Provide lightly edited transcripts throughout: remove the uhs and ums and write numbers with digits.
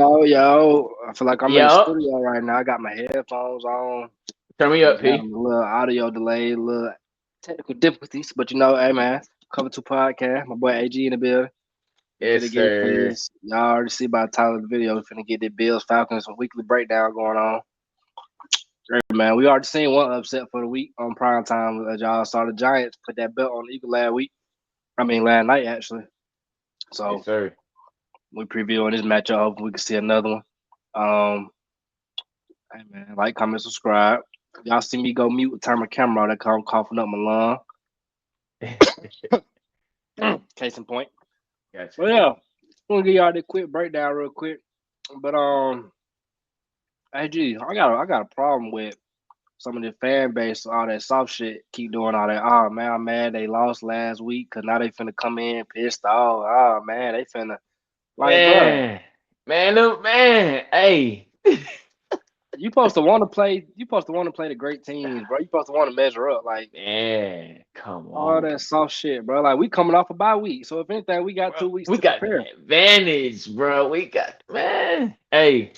Yo, I feel like I'm in the Yup. studio right now. I got my headphones on. Turn me I'm up, having P. a little audio delay, a little technical difficulties, but hey man, cover two podcast. My boy AG in the building. We Yes, finna get it for sir. this. Y'all already see by the title of the video. We finna get the Bills Falcons weekly breakdown going on. Great man, we already seen one upset for the week on prime time. As y'all saw the Giants put that belt on the Eagle last week. I mean last night actually. Yes, So sir. we previewing this matchup. Hoping we can see another one. Um, Hey man, like, comment, subscribe. Y'all see me go mute, turn my camera on, that come coughing up my lung. Case in point. Gotcha. But yeah, I'm gonna give y'all the quick breakdown real quick. But hey G, I got a problem with some of the fan base, all that soft shit, keep doing all that. Oh man, I'm mad they lost last week because now they finna come in pissed off. Oh man, they finna like, bruh, Man, man, look, man. Hey, you supposed to want to play. You supposed to want to play the great teams, bro. You supposed to want to measure up. Like man, come all on, that soft shit, bro. Like we coming off a bye week, so if anything, we got bro. 2 weeks We to got the prepare. advantage, bro. We got, man. Hey,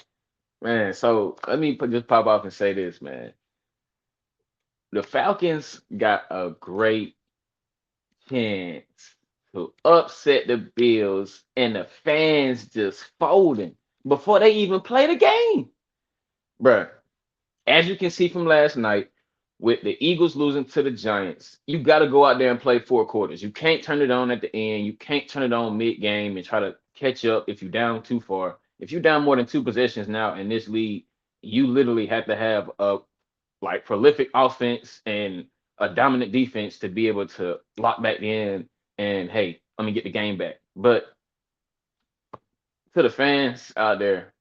man. So let me just pop off and say this, man. The Falcons got a great chance to upset the Bills, and the fans just folding before they even play the game, bruh. As you can see from last night, with the Eagles losing to the Giants, you got to go out there and play 4 quarters. You can't turn it on at the end. You can't turn it on mid game and try to catch up if you're down too far. If you're down more than 2 possessions now in this league, you literally have to have a like prolific offense and a dominant defense to be able to lock back in and hey, let me get the game back. But to the fans out there,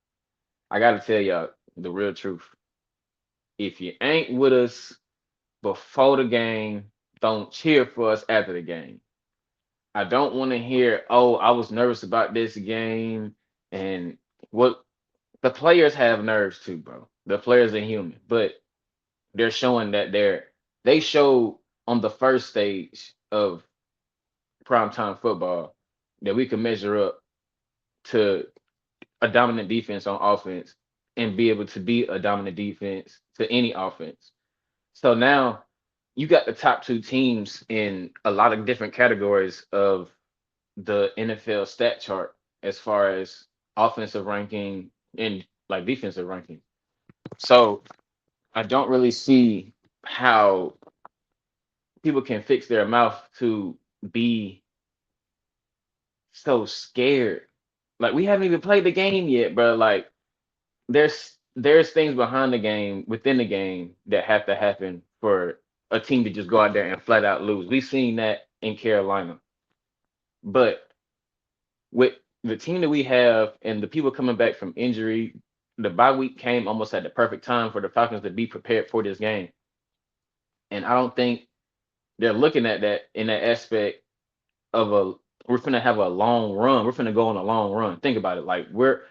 I got to tell y'all the real truth. If you ain't with us before the game, don't cheer for us after the game. I don't want to hear, oh, I was nervous about this game. And what the players have nerves too, bro. The players are human, but they're showing that they showed on the first stage of primetime football that we can measure up to a dominant defense on offense and be able to be a dominant defense to any offense. So now you got the top 2 teams in a lot of different categories of the NFL stat chart as far as offensive ranking and like defensive ranking. So I don't really see how people can fix their mouth to be so scared. Like we haven't even played the game yet, bro. Like there's things behind the game, within the game that have to happen for a team to just go out there and flat out lose. We've seen that in Carolina. But with the team that we have and the people coming back from injury, the bye week came almost at the perfect time for the Falcons to be prepared for this game. And I don't think they're looking at that in that aspect of a we're gonna have a long run. We're gonna go on a long run. Think about it. Like we're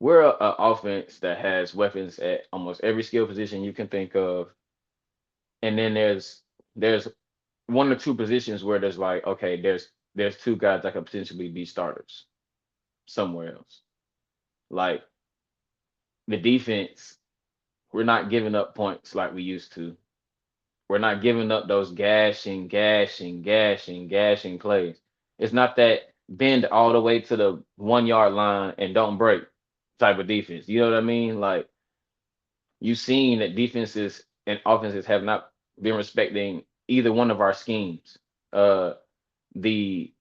a offense that has weapons at almost every skill position you can think of. And then there's 1 or 2 positions where there's like, okay, there's 2 guys that could potentially be starters somewhere else. Like the defense, we're not giving up points like we used to. We're not giving up those gashing plays. It's not that bend all the way to the 1 yard line and don't break type of defense. You know what I mean? Like you've seen that defenses and offenses have not been respecting either one of our schemes. The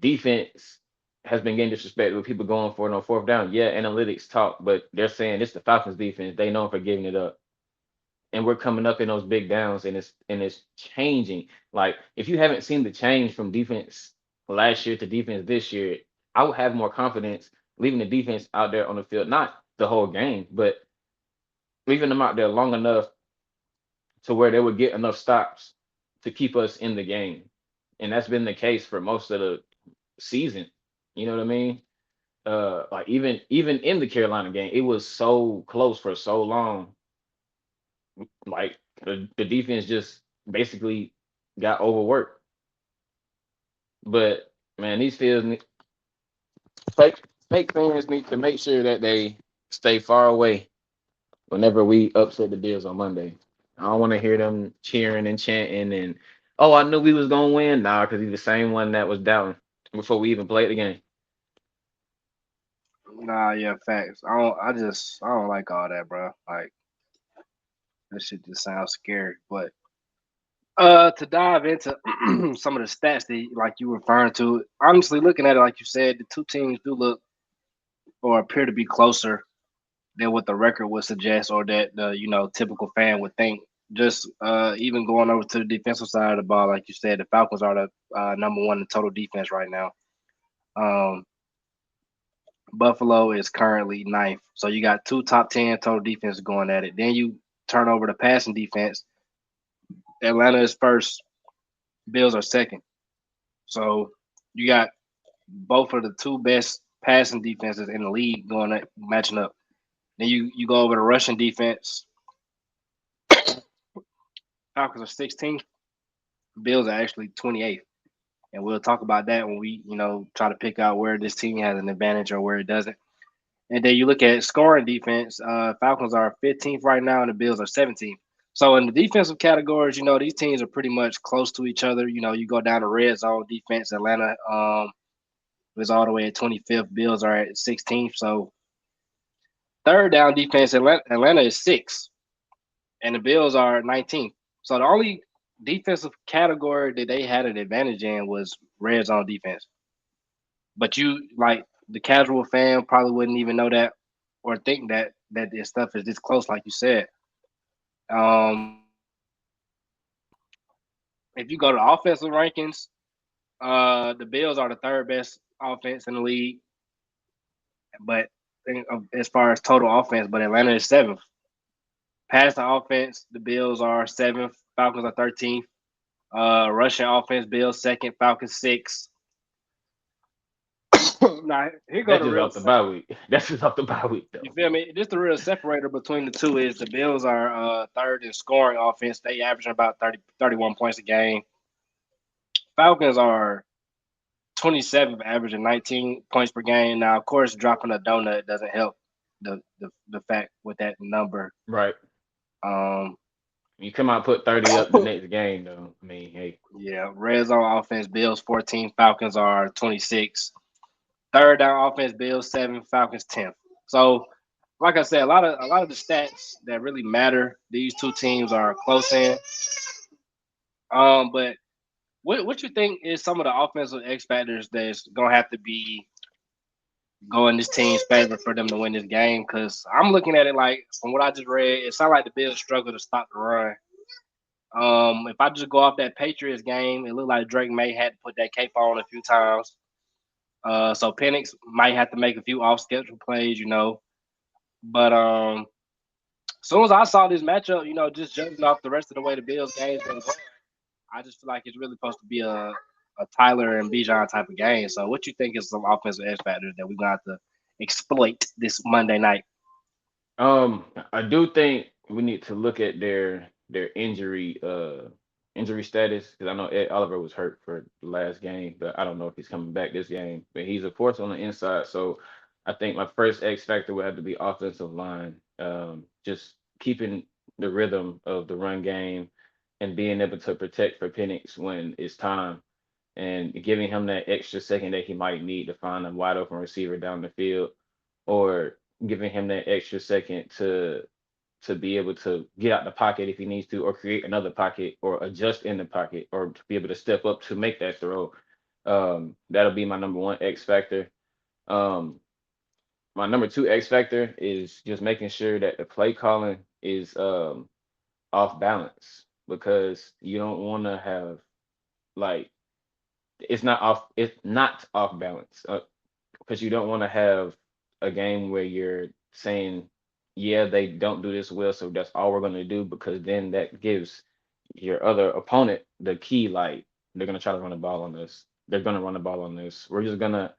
defense has been getting disrespected with people going for it on 4th down. Yeah, analytics talk, but they're saying it's the Falcons defense. They known for giving it up. And we're coming up in those big downs and it's changing. Like if you haven't seen the change from defense last year to defense this year, I would have more confidence leaving the defense out there on the field, not the whole game, but leaving them out there long enough to where they would get enough stops to keep us in the game. And that's been the case for most of the season. You know what I mean? Like even in the Carolina game, it was so close for so long. Like the defense just basically got overworked. But man, these fields, fake fans need to make sure that they stay far away whenever we upset the Bills on Monday. I don't want to hear them cheering and chanting and oh, I knew we was gonna win. Nah, because he's the same one that was doubting before we even played the game. Nah, yeah, facts. I don't like all that, bro. Like that shit just sounds scary. But to dive into some of the stats that like you were referring to, honestly, looking at it like you said, the two teams do look or appear to be closer than what the record would suggest, or that the typical fan would think. Just even going over to the defensive side of the ball, like you said, the Falcons are the number one in total defense right now. Um, Buffalo is currently ninth. So you got two top 10 total defenses going at it. Then you turn over the passing defense. Atlanta is first. Bills are second. So you got both of the two best passing defenses in the league going at matching up. Then you go over the Russian defense. Falcons are 16th. Bills are actually 28th. And we'll talk about that when we, try to pick out where this team has an advantage or where it doesn't. And then you look at scoring defense. Falcons are 15th right now, and the Bills are 17th. So in the defensive categories, these teams are pretty much close to each other. You go down to red zone defense. Atlanta is all the way at 25th. Bills are at 16th. So third down defense, Atlanta is sixth, and the Bills are 19th. So the only defensive category that they had an advantage in was red zone defense. But you like the casual fan probably wouldn't even know that or think that this stuff is this close, like you said. Um, if you go to offensive rankings, the Bills are the third best offense in the league, but as far as total offense, but Atlanta is seventh. Passing offense, the Bills are seventh, Falcons are 13th. Rushing offense, Bills second, Falcons sixth. Now here go That's the just real. off the bye week. That's just off the bye week You though. feel me? Just the real separator between the two is the Bills are third in scoring offense. They averaging about 31 points a game. Falcons are 27th, averaging 19 points per game. Now, of course, dropping a donut doesn't help the fact with that number. Right. Um, You come out and put 30 up the next game though. I mean, hey, yeah, red zone offense, Bills 14, Falcons are 26. Third down offense, Bills 7, Falcons 10th. So, like I said, a lot of the stats that really matter, these two teams are close in. But what you think is some of the offensive X factors that's gonna have to be going this team's favor for them to win this game? Because I'm looking at it like from what I just read, it sounds like the Bills struggle to stop the run. If I just go off that Patriots game, it looked like Drake May had to put that cape on a few times. So Penix might have to make a few off schedule plays. But as soon as I saw this matchup, just judging off the rest of the way the Bills game's been going, I just feel like it's really supposed to be a Tyler and Bijan type of game. So what you think is some offensive X factors that we're gonna have to exploit this Monday night? I do think we need to look at their injury status because I know Ed Oliver was hurt for the last game, but I don't know if he's coming back this game. But he's a force on the inside, so I think my first X factor would have to be offensive line. Just keeping the rhythm of the run game and being able to protect for Penix when it's time and giving him that extra second that he might need to find a wide open receiver down the field or giving him that extra second to be able to get out the pocket if he needs to, or create another pocket, or adjust in the pocket, or to be able to step up to make that throw. That'll be my number one X factor. Um, my number two X factor is just making sure that the play calling is off balance because you don't want to have like it's not off balance because you don't want to have a game where you're saying, yeah, they don't do this well, so that's all we're going to do because then that gives your other opponent the key, like they're going to try to run the ball on us. They're going to run the ball on this. We're just going to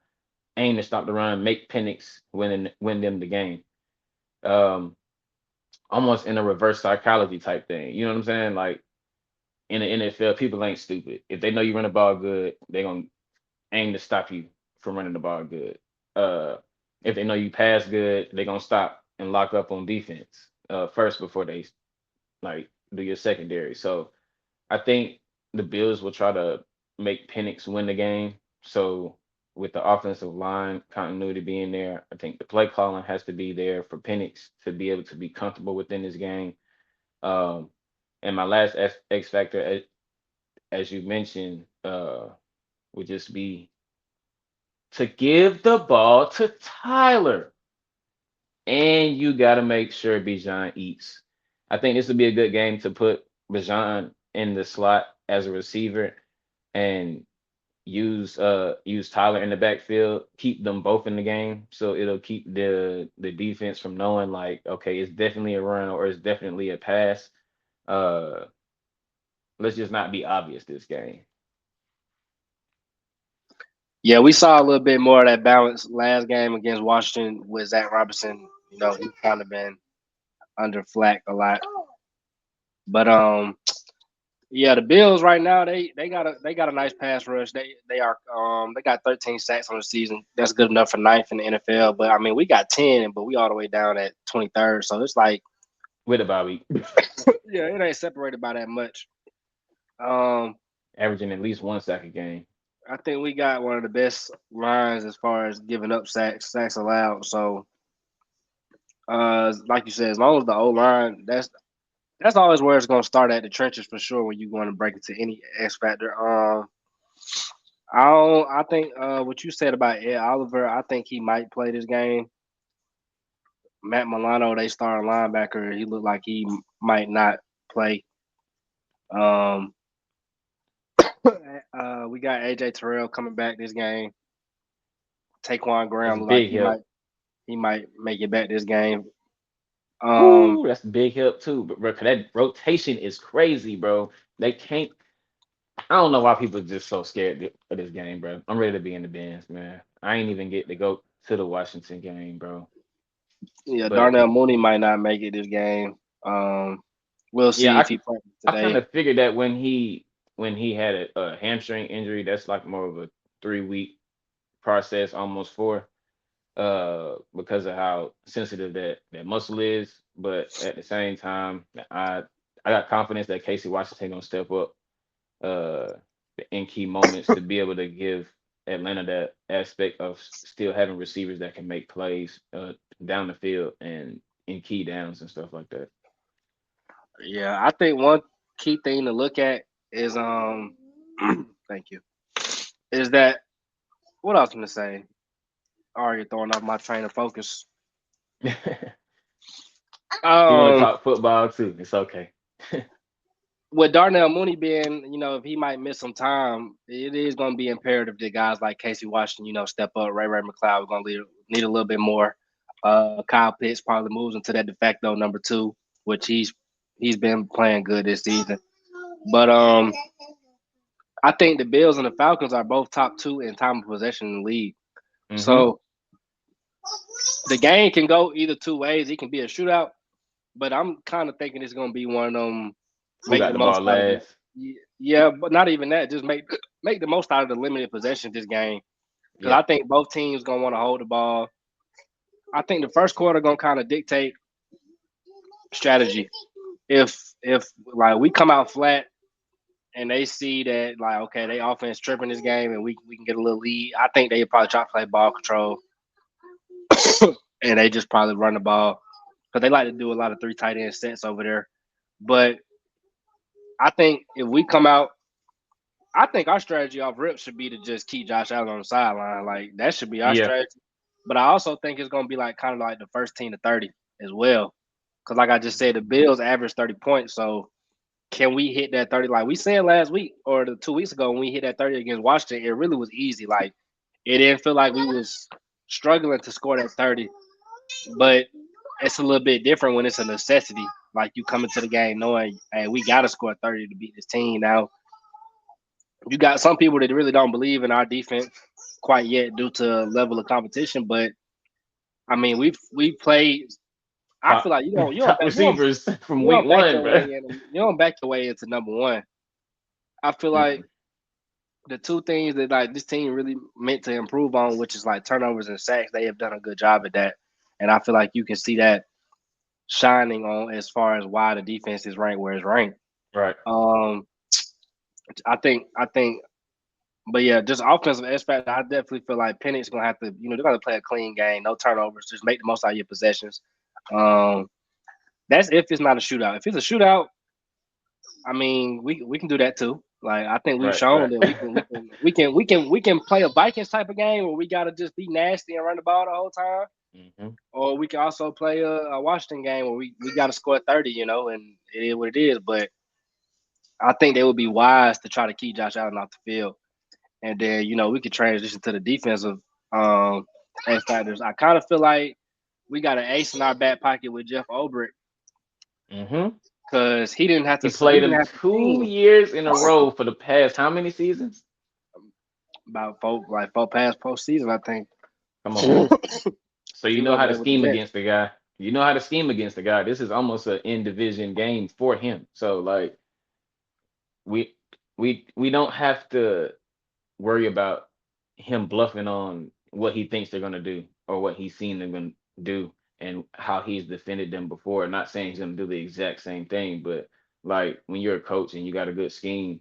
aim to stop the run, make Penix win them the game. Um, Almost in a reverse psychology type thing. You know what I'm saying? Like in the NFL, people ain't stupid. If they know you run the ball good, they're gonna aim to stop you from running the ball good. Uh, if they know you pass good, they're gonna stop and lock up on defense first before they like do your secondary. So I think the Bills will try to make Penix win the game. So with the offensive line continuity being there, I think the play calling has to be there for Penix to be able to be comfortable within this game. Um, and my last X factor, as you mentioned, would just be to give the ball to Tyler. And you got to make sure Bijan eats. I think this would be a good game to put Bijan in the slot as a receiver and use Tyler in the backfield, keep them both in the game, so it'll keep the defense from knowing like, okay, it's definitely a run or it's definitely a pass. Uh, let's just not be obvious this game. Yeah, we saw a little bit more of that balance last game against Washington with Zach Robinson. He's kind of been under flack a lot. But yeah, the Bills right now they got a nice pass rush. They got 13 sacks on the season. That's good enough for ninth in the NFL. But I mean, we got 10, but we all the way down at 23rd. So it's like, With a bye week, yeah, it ain't separated by that much. Um, averaging at least one sack a game. I think we got one of the best lines as far as giving up sacks allowed. So, like you said, as long as the O line, that's always where it's gonna start at the trenches for sure when you want to break into any X factor. I think what you said about Ed Oliver, I think he might play this game. Matt Milano, they starting linebacker, he looked like he might not play. Um, we got AJ Terrell coming back this game. Taquan That's Graham look like big help. he might make it back this game. Um, Woo, that's big help too. But bro, 'cause that rotation is crazy, bro. They can't. I don't know why people are just so scared of this game, bro. I'm ready to be in the bins, man. I ain't even get to go to the Washington game, bro. yeah, But Darnell Mooney might not make it this game. Um, we'll yeah, see if he plays I kind today. of figured that when he had a hamstring injury, that's like more of a 3 week process, almost four, because of how sensitive that muscle is. But at the same time, I got confidence that Casey Washington gonna step up uh in key moments to be able to give Atlanta that aspect of still having receivers that can make plays down the field and in key downs and stuff like that. Yeah, I think one key thing to look at is thank you. Is that what I was gonna say? Already throwing off my train of focus. You want to Um, talk football too? It's okay. with Darnell Mooney being, if he might miss some time, it is going to be imperative that guys like Casey Washington, step up. Ray McLeod, we're going to need a little bit more. Kyle Pitts probably moves into that de facto number two, which he's been playing good this season. But I think the Bills and the Falcons are both top two in time of possession in the league. Hmm. So the game can go either two ways. It can be a shootout, but I'm kind of thinking it's going to be one of them Who make got the the ball most out of it. last? Yeah, but not even that. Just make the most out of the limited possession this game because Yeah, I think both teams gonna want to hold the ball. I think the first quarter gonna kind of dictate strategy. If like we come out flat and they see that like okay they offense tripping this game and we can get a little lead, I think they probably try to play ball control and they just probably run the ball because they like to do a lot of three tight end sets over there. But I think if we come out, I think our strategy off rip should be to just keep Josh Allen on the sideline. Like that should be our yeah. strategy. But I also think it's gonna be like kind of like the first team to 30 as well. Cause like I just said, the Bills average 30 points. So can we hit that 30? Like we said last week or the 2 weeks ago when we hit that 30 against Washington, it really was easy. Like it didn't feel like we was struggling to score that 30. But it's a little bit different when it's a necessity. Like you come into the game knowing, hey, we gotta score 30 to beat this team. Now you got some people that really don't believe in our defense quite yet due to level of competition. But I mean, we played. I feel Top like top receivers from you week don't back one, your way bro. in. You don't back your way into number one. I feel like Mm-mm. the two things that like this team really meant to improve on, which is like turnovers and sacks. They have done a good job at that, and I feel like you can see that shining on as far as why the defense is ranked where it's ranked. Right. Um, I think, but yeah, just offensive aspect. I definitely feel like Penix gonna have to, they're gonna play a clean game, no turnovers, just make the most out of your possessions. Um, that's if it's not a shootout. If it's a shootout, I mean, we can do that too. Like I think we've Right. shown Right. that we can play a Vikings type of game where we gotta just be nasty and run the ball the whole time, hmm or we can also play a Washington game where we gotta score 30, and it is what it is. But I think they would be wise to try to keep Josh Allen off the field, and then we could transition to the defensive um X factors. I kind of feel like we got an ace in our back pocket with Jeff Ulbrich hmm because He he played didn't him have to 2 years in a row for the past how many seasons? about four past postseason, I think. Come on, man. So you He know how wasn't to there with the scheme Jets. against the guy. You know how to scheme against the guy. This is almost an in division game for him. So like we we don't have to worry about him bluffing on what he thinks they're gonna do or what he's seen them gonna do and how he's defended them before. Not saying he's gonna do the exact same thing, but like when you're a coach and you got a good scheme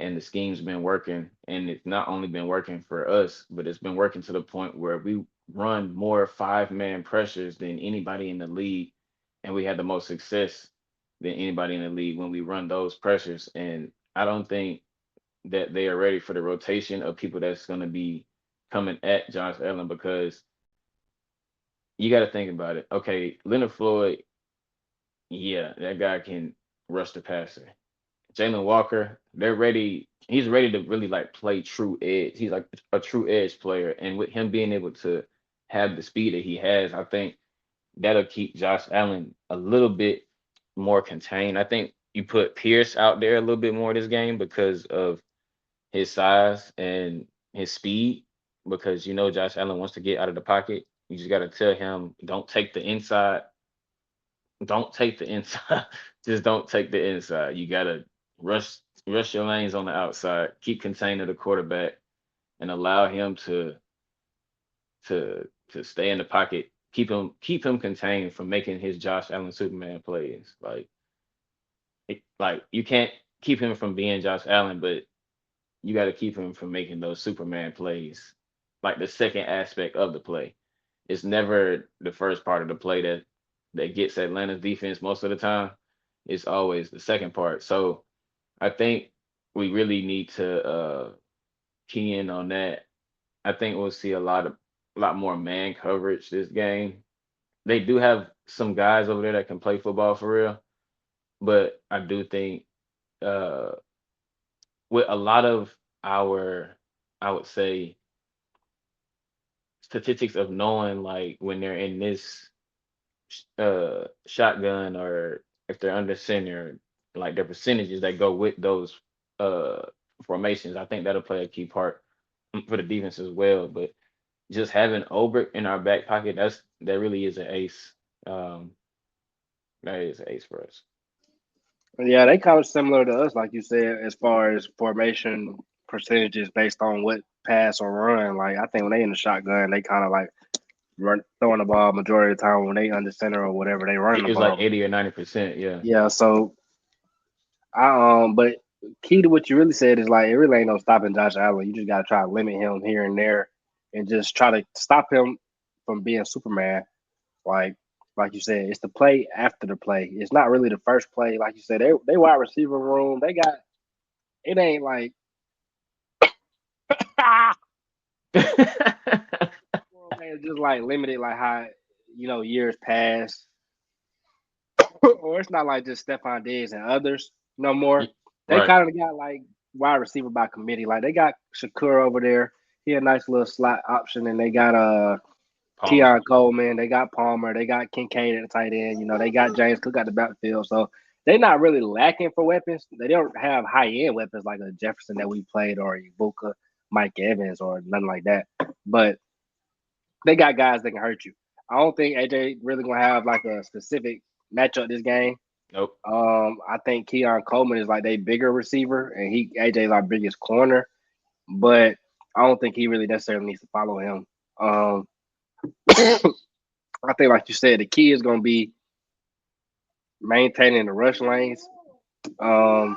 and the scheme's been working and it's not only been working for us, but it's been working to the point where we run more five-man pressures than anybody in the league and we had the most success than anybody in the league when we run those pressures. And I don't think that they are ready for the rotation of people that's going to be coming at Josh Allen because you got to think about it. Okay, Leonard Floyd, yeah, that guy can rush the passer. Jalen Walker, they're ready. He's ready to really like play true edge. He's like a true edge player, and with him being able to have the speed that he has, I think that'll keep Josh Allen a little bit more contained. I think you put Pierce out there a little bit more this game because of his size and his speed because you know Josh Allen wants to get out of the pocket. You just got to tell him, don't take the inside. Don't take the inside. Just don't take the inside. You got to rush rush your lanes on the outside. Keep containing the quarterback and allow him to stay in the pocket. Keep him contained from making his Josh Allen Superman plays. Like you can't keep him from being Josh Allen, but you got to keep him from making those Superman plays. Like the second aspect of the play. It's never the first part of the play that gets Atlanta's defense most of the time. It's always the second part. So I think we really need to key in on that. I think we'll see a lot more man coverage this game. They do have some guys over there that can play football for real, but I do think uh with a lot of our, I would say, statistics of knowing like when they're in this shotgun or if they're under center, like their percentages that go with those uh formations. I think that'll play a key part for the defense as well. But just having Obert in our back pocket, that really is an ace. Um, that is an ace for us. Yeah, they kind of similar to us, like you said, as far as formation percentages based on what pass or run. Like I think when they in the shotgun, they kind of like run throwing the ball majority of the time when they under center or whatever they running the It's like ball. 80 or 90%. Yeah. Yeah, so but key to what you really said is like it really ain't no stopping Josh Allen. You just gotta try to limit him here and there, and just try to stop him from being Superman. Like like you said, it's the play after the play. It's not really the first play. Like you said, they wide receiver room. They got it ain't like man, just like limited like how years pass. Or it's not like just Stephon Diggs and others no more. They Right. kind of got like wide receiver by committee. Like they got Shakur over there. He a nice little slot option, and they got Palmer. Keon Coleman. They got Palmer. They got Kincaid at the tight end. They got James Cook at the backfield. So they're not really lacking for weapons. They don't have high end weapons like a Jefferson that we played or Ibuka, Mike Evans or nothing like that. But they got guys that can hurt you. I don't think AJ really gonna have like a specific matchup this game. Nope. I think Keon Coleman is like their bigger receiver, and AJ's our biggest corner. but I don't think he really necessarily needs to follow him. Um, I think, like you said, the key is going to be maintaining the rush lanes. Um,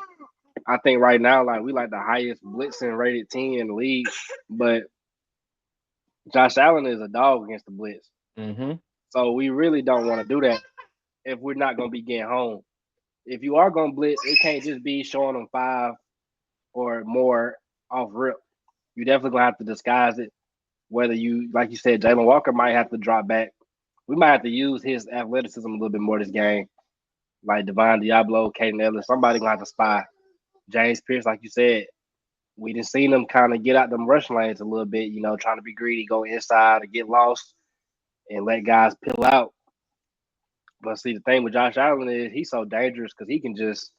I think right now, like we like the highest blitzing rated team in the league, but Josh Allen is a dog against the blitz. Mm-hmm. So we really don't want to do that if we're not going to be getting home. If you are going to blitz, it can't just be showing them five or more off rip. You definitely going to have to disguise it. Whether you, like you said, Jalen Walker might have to drop back. We might have to use his athleticism a little bit more this game. Like Devon Diablo, Caden Ellis, somebody going to have to spy. James Pierce, like you said, we done seen them kind of get out them rush lanes a little bit, trying to be greedy, go inside or get lost and let guys peel out. But see, the thing with Josh Allen is he's so dangerous because he can just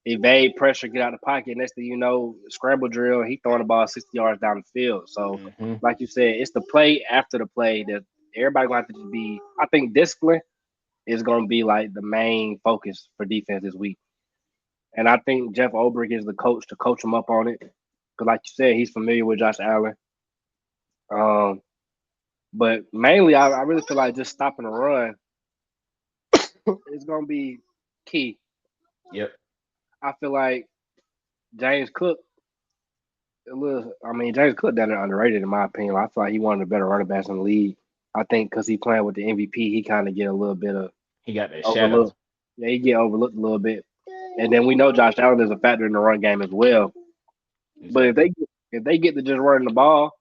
evade pressure, get out of the pocket. Next thing you know, scramble drill, he throwing the ball 60 yards down the field. So, Mm-hmm. like you said, it's the play after the play that everybody gonna have to just be. I think discipline is gonna be like the main focus for defense this week. And I think Jeff Ulbrich is the coach to coach him up on it. Because, like you said, he's familiar with Josh Allen. Um, but mainly, I really feel like just stopping the run is gonna be key. Yep. I feel like James Cook a little. I mean, James Cook down there underrated in my opinion. I feel like he one of the better running backs in the league. I think because he playing with the MVP, he kind of get a little bit of He got that shadow. overlooked. Yeah, he get overlooked a little bit. And then we know Josh Allen is a factor in the run game as well. But Exactly. if they get to just running the ball,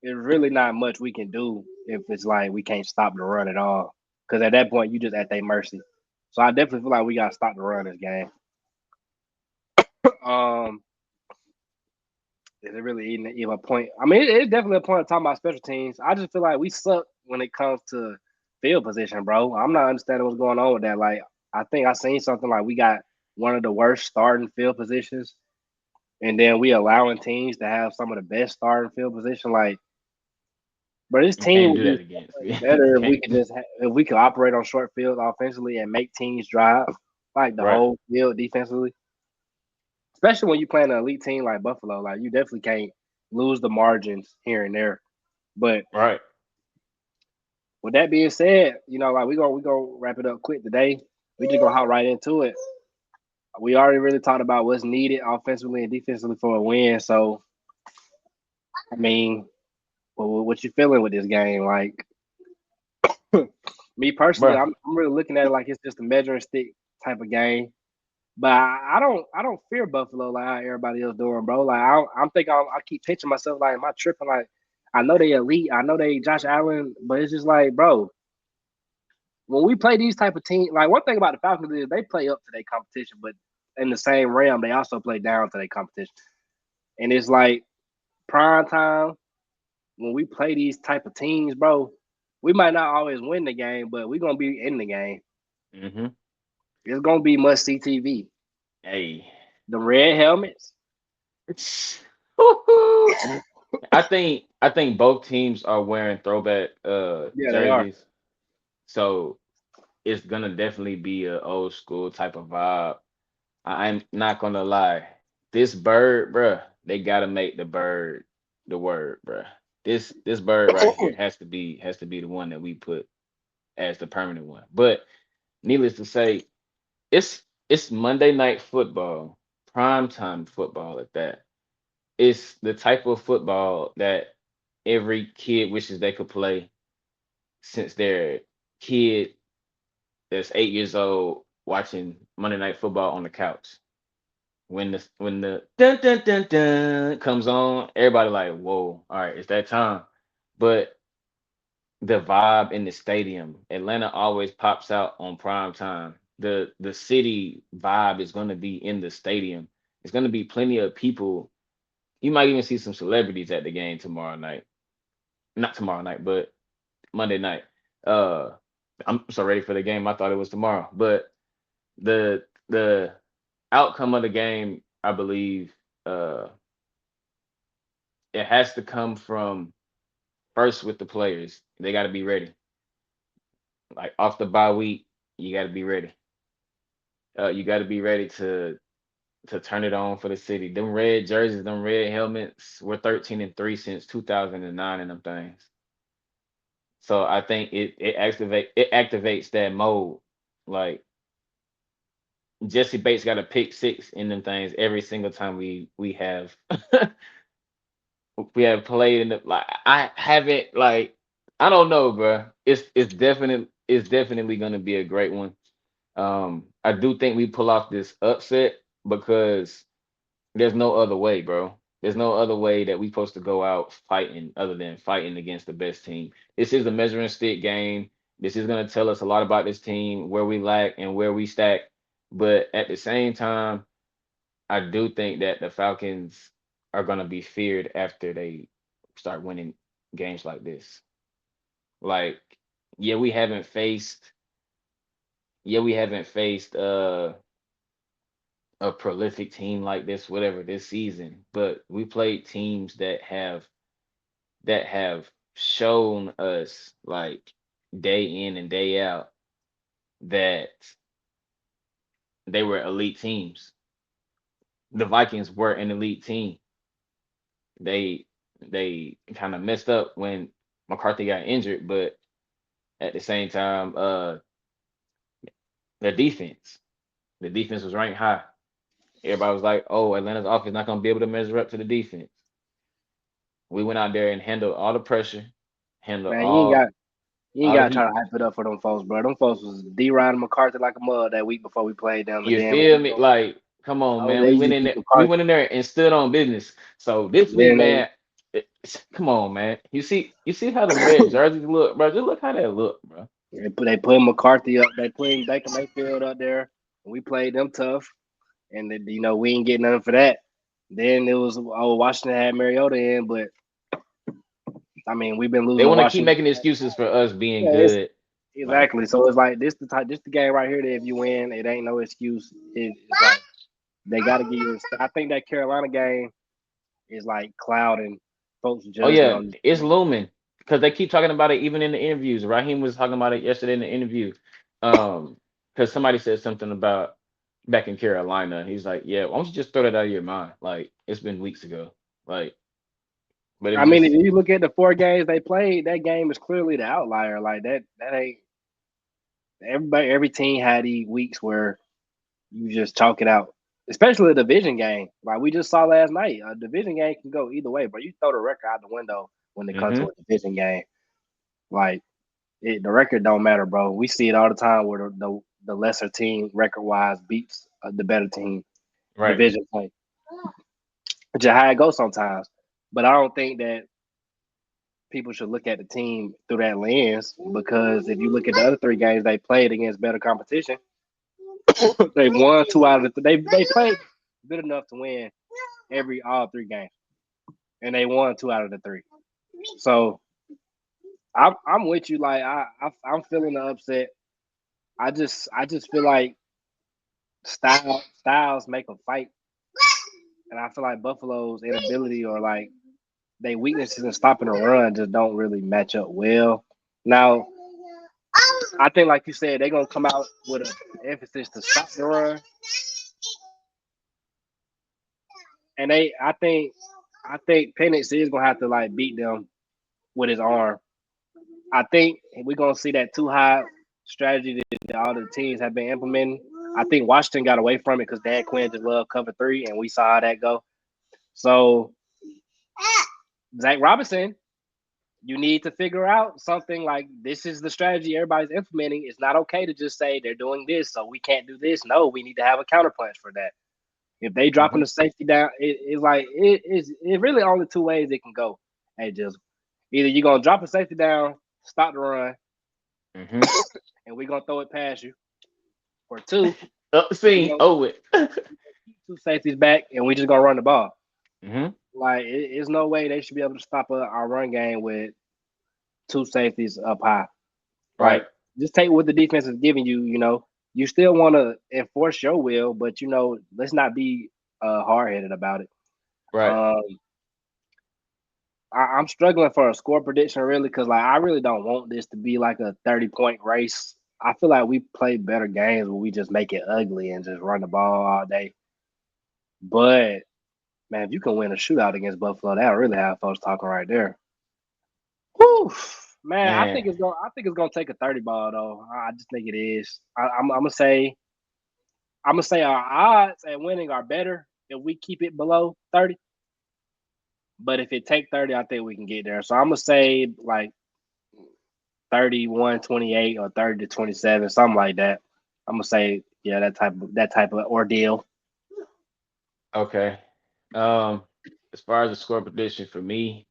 there's really not much we can do if it's like we can't stop the run at all. Because at that point, you just at their mercy. So I definitely feel like we got to stop the run this game. Um, is it really even a point? I mean, it's definitely a point of talking about special teams. I just feel like we suck when it comes to field position, bro. I'm not understanding what's going on with that. Like, I think I seen something like we got one of the worst starting field positions, and then we allowing teams to have some of the best starting field position. Like, but this You team can't would do be that so against. much You better if can't. we could if we could operate on short field offensively and make teams drive like the Right. whole field defensively. Especially when you play an elite team like Buffalo, like you definitely can't lose the margins here and there. But Right. with that being said, like we gonna wrap it up quick today. We just gonna hop right into it. We already really talked about what's needed offensively and defensively for a win. So I mean, what you feeling with this game? Like me personally, Bruh. I'm really looking at it like it's just a measuring stick type of game. But I don't fear Buffalo like how everybody else doing, bro. Like I'm thinking I keep pitching myself like, am I tripping? Like I know they elite, I know they Josh Allen, but it's just like, bro, when we play these type of teams, like one thing about the Falcons is they play up to their competition, but in the same realm, they also play down to their competition. And it's like prime time when we play these type of teams, bro. We might not always win the game, but we're gonna be in the game. Mm-hmm. It's gonna be must see TV. Hey. The red helmets, Woo-hoo. I think both teams are wearing throwback yeah, they are. jerseys. So it's gonna definitely be a old school type of vibe. I'm not gonna lie. This bird, bruh, they gotta make the bird the word, bruh. This bird right here has to be the one that we put as the permanent one. But needless to say, it's it's Monday night football, prime time football at that. It's the type of football that every kid wishes they could play since they're kid that's 8 years old watching Monday night football on the couch. When the dun dun dun dun comes on, everybody like, whoa, all right, it's that time. But the vibe in the stadium, Atlanta always pops out on prime time. The city vibe is gonna be in the stadium. It's gonna be plenty of people. You might even see some celebrities at the game tomorrow night. Not tomorrow night, but Monday night. Uh I'm so ready for the game. I thought it was tomorrow. But the outcome of the game, I believe, uh it has to come from first with the players. They got to be ready. Like off the bye week, you got to be ready. You got to be ready to to turn it on for the city. Them red jerseys, them red helmets, we're 13-3 since 2009 in them things. So I think it activates that mode. Like Jesse Bates got a pick six in them things every single time we have we have played in the like I haven't like I don't know, bro. It's definitely gonna be a great one. I do think we pull off this upset because there's no other way, bro. There's no other way that we supposed to go out fighting other than fighting against the best team. This is a measuring stick game. This is gonna tell us a lot about this team, where we lack and where we stack. But at the same time, I do think that the Falcons are gonna be feared after they start winning games like this. Like, yeah, we haven't faced, yeah, we haven't faced a prolific team like this, whatever, this season. But we played teams that have shown us like day in and day out that they were elite teams. The Vikings were an elite team. They they kind of messed up when McCarthy got injured, but at the same time, the defense, the defense was ranked high. Everybody was like, "Oh, Atlanta's offense not gonna be able to measure up to the defense." We went out there and handled all the pressure, handled Man, you ain't all the got to try heat. to hype it up for them folks, bro. Them folks was D-Riding McCarthy like a mud that week before we played them, and You then when feel we me? go, Like, come on, oh, man. they We went just in beat there. We McCarthy. went in there and stood on business. So this week, Then man, come on, man. You see how them red jerseys look, bro? Just look how they look, bro. they put McCarthy up. They put Baker Mayfield up there. We played them tough, and we ain't get nothing for that. Then it was Washington had Mariota in, but I mean we've been They losing to want to keep Washington. making excuses for us being Yeah, it's good. Like, exactly. So it's like this the game right here that if you win, it ain't no excuse. It's like they got to give you. I think that Carolina game is like clouding folks' oh judgment yeah, on this it's team. looming because they keep talking about it even in the interviews. Raheem was talking about it yesterday in the interview. Because somebody said something about back in Carolina, and he's like, "Yeah, why don't you just throw that out of your mind? Like, it's been weeks ago. Like, but it I was mean, if just you look at the four games they played, that game is clearly the outlier. Like that ain't every team had these weeks where you just chalk it out. Especially a division game. Like we just saw last night. A division game can go either way, but you throw the record out the window when it comes to mm-hmm, a division game. Like the record don't matter, bro. We see it all the time where the lesser team record wise beats the better team right, division play. Which is how it goes sometimes. But I don't think that people should look at the team through that lens because if you look at the other three games they played against better competition, they won two out of the they played good enough to win all three games, and they won two out of the three. So I'm with you. Like I'm feeling the upset. I just feel like styles make a fight, and I feel like Buffalo's inability or like they weaknesses in stopping a run just don't really match up well. Now I think, like you said, they're gonna come out with an emphasis to stop the run, and I think Penix is gonna have to like beat them with his arm. I think we're gonna see that too high strategy that all the teams have been implementing. I think Washington got away from it because Dan Quinn just loved cover three, and we saw how that go. So Zach Robinson, you need to figure out something like this is the strategy everybody's implementing. It's not okay to just say they're doing this, so we can't do this. No, we need to have a counterpunch for that. If they dropping mm-hmm, the safety down, it's like it really only two ways it can go. Hey, just either you're gonna drop a safety down, stop the run, mm-hmm. and we're gonna throw it past you, or two, we Scene gonna over with. keep two safeties back and we just gonna run the ball. Mm-hmm, Like it's no way they should be able to stop our run game with two safeties up high. right, Like just take what the defense is giving you. You still want to enforce your will, but let's not be hard headed about it. right, Um, I'm struggling for a score prediction really because like I really don't want this to be like a 30-point race. I feel like we play better games where we just make it ugly and just run the ball all day. But man, if you can win a shootout against Buffalo, that'll really have folks talking right there. Whew. Man, Man, I think it's gonna take a 30 ball though. I just think it is. I'm gonna say our odds at winning are better if we keep it below 30. But if it take 30, I think we can get there. So I'm gonna say like 31-28 or 30-27, something like that. I'm gonna say yeah, that type of ordeal. okay. Um, as far as the score prediction for me,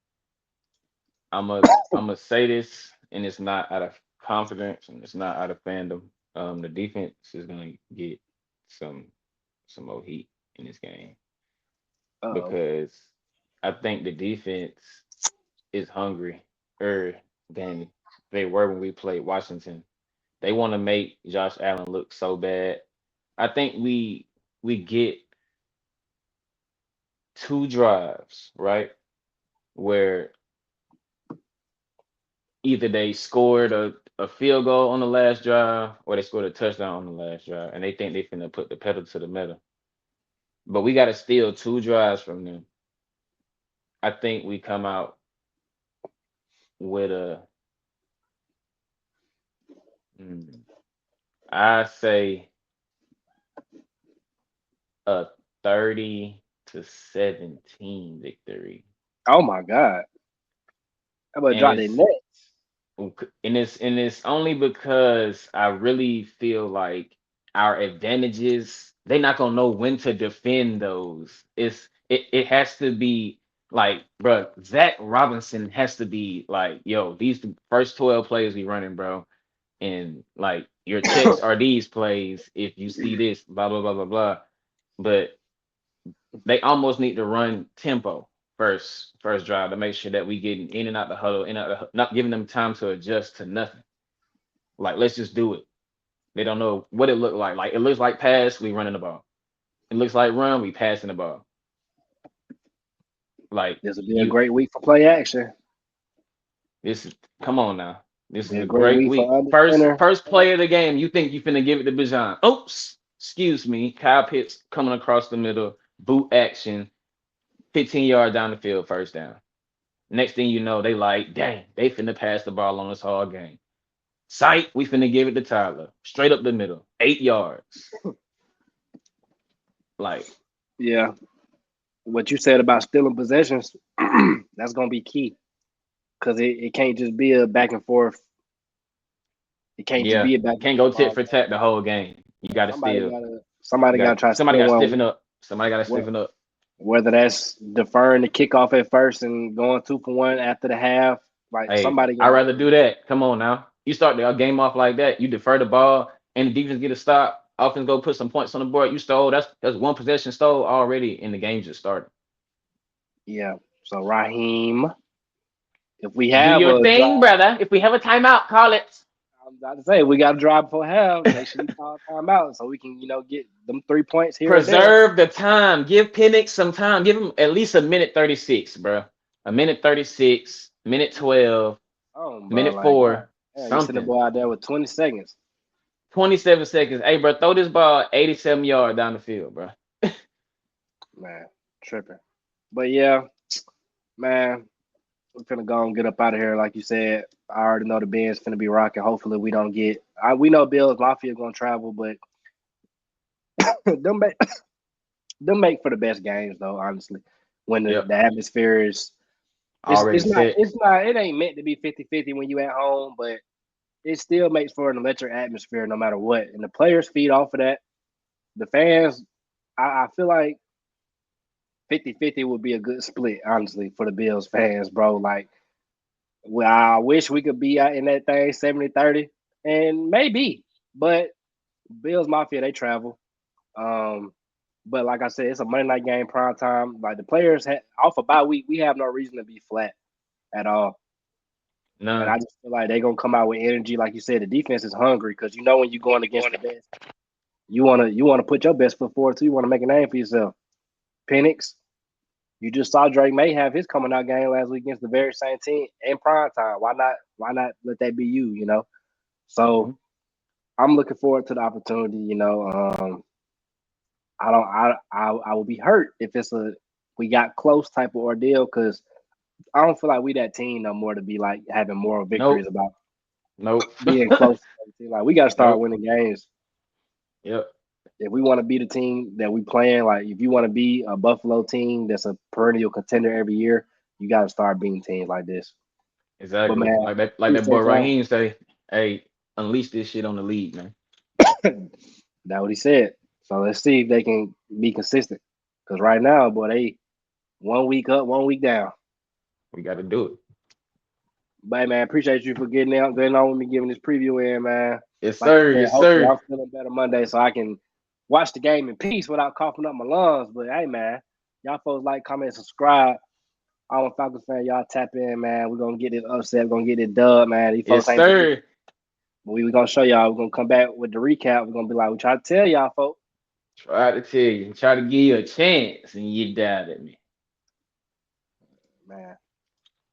I'm gonna say this, and it's not out of confidence and it's not out of fandom. The defense is gonna get some some more heat in this game Uh-oh. because I think the defense is hungry than they were when we played Washington. They want to make Josh Allen look so bad. I think we get two drives, right? Where either they scored a field goal on the last drive or they scored a touchdown on the last drive and they think they finna put the pedal to the metal. But we gotta steal two drives from them. I think we come out with mm, I say a 30-17 victory. Oh my God. How about And drop their it's net? and it's only because I really feel like our advantages, they're not gonna know when to defend those. It has to be like, bro, Zach Robinson has to be like, yo, these the first 12 plays we running, bro. And like your checks are these plays if you see this, blah blah blah blah blah. But they almost need to run tempo first drive to make sure that we getting in and out the huddle, in and out not giving them time to adjust to nothing. Like let's just do it. They don't know what it looked like. Like it looks like pass, we running the ball. It looks like run, we passing the ball. Like This will be a you, great week for play action. this is come on now. This Be is a a great great week for week. under First center. first play of the game. You think you finna give it to Bijan? Oops, excuse me. Kyle Pitts coming across the middle, boot action, 15 yards down the field, first down. Next thing you know, they like, dang, they finna pass the ball on us all game. Sight, we finna give it to Tyler. Straight up the middle. 8 yards. Like, Yeah. What you said about stealing possessions, that's gonna be key. Cause it can't just be a back and forth. It can't just yeah. be a back and Can't go forth tit ball for game. tat the whole game. You gotta Somebody steal. gotta somebody gotta try to Somebody steal gotta one. stiffen up. Somebody gotta What stiffen up. whether that's deferring the kickoff at first and going 2 for 1 after the half. Like Hey, somebody I'd gotta rather do that. Come on now. You start the game off like that, you defer the ball, and the defense get a stop. Offense go put some points on the board. You stole. That's one possession stole already, and the game just started. yeah. So Raheem, if we Do have your a thing, drive, brother. If we have a timeout, call it. I'm about to say we got to drive before half. Make sure you call timeout so we can get them 3 points here or there. Preserve the time. Give Penix some time. Give him at least a minute 36, bro. A minute 36, minute 12, Oh, bro, minute like God, 4, yeah, you send the something. boy out there with 20 seconds. 27 seconds. Hey, bro, throw this ball 87 yards down the field, bro. Man, tripping. But yeah, man, we're finna go and get up out of here. Like you said, I already know the band's finna be rocking. Hopefully, we don't get. We know Bills Mafia gonna travel, but them make them make for the best games though. Honestly, when the, Yep. the atmosphere is, it's Already it's not set. it's not it ain't meant to be 50-50 when you at home, but it still makes for an electric atmosphere no matter what. And the players feed off of that. The fans, I feel like 50-50 would be a good split, honestly, for the Bills fans, bro. Like, well, I wish we could be out in that thing 70-30, and maybe, but Bills Mafia, they travel. Um, but like I said, it's a Monday night game, prime time. Like, the players, off a bye week, we have no reason to be flat at all. And I None. just feel like they're going to come out with energy. Like you said, the defense is hungry because you know when you're going against the best, you wanna put your best foot forward too. You want to make a name for yourself. Penix, you just saw Drake May have his coming out game last week against the very same team in prime time. Why not? Why not let that be you? So Mhm. I'm looking forward to the opportunity. I don't. I will be hurt if it's a we got close type of ordeal because I don't feel like we that team no more to be like having moral victories Nope. about Nope. being close. To the team. Like we got to start Nope. winning games Yep. if we want to be the team that we playing. Like if you want to be a Buffalo team that's a perennial contender every year, you got to start beating teams like this. But Exactly. man, Like that boy appreciate y'all. Raheem say, hey, unleash this shit on the league, man. That's what he said. So let's see if they can be consistent. Because right now, boy, they 1 week up, 1 week down. We got to do it. But man, appreciate you for getting on with me, giving this preview in, man. Yes, Like I sir. said, Yes, hopefully sir. I'm feeling better Monday so I can watch the game in peace without coughing up my lungs. But hey, man, y'all folks like, comment, subscribe. I'm a Falcons fan. Y'all tap in, man. We're gonna get this upset. We're gonna get it dub, man. These Yes, folks ain't believe. sir. But we gonna show y'all. We're gonna come back with the recap. We're gonna be like, we try to tell y'all, folks. Try to tell you. Try to give you a chance and you doubted me. Man.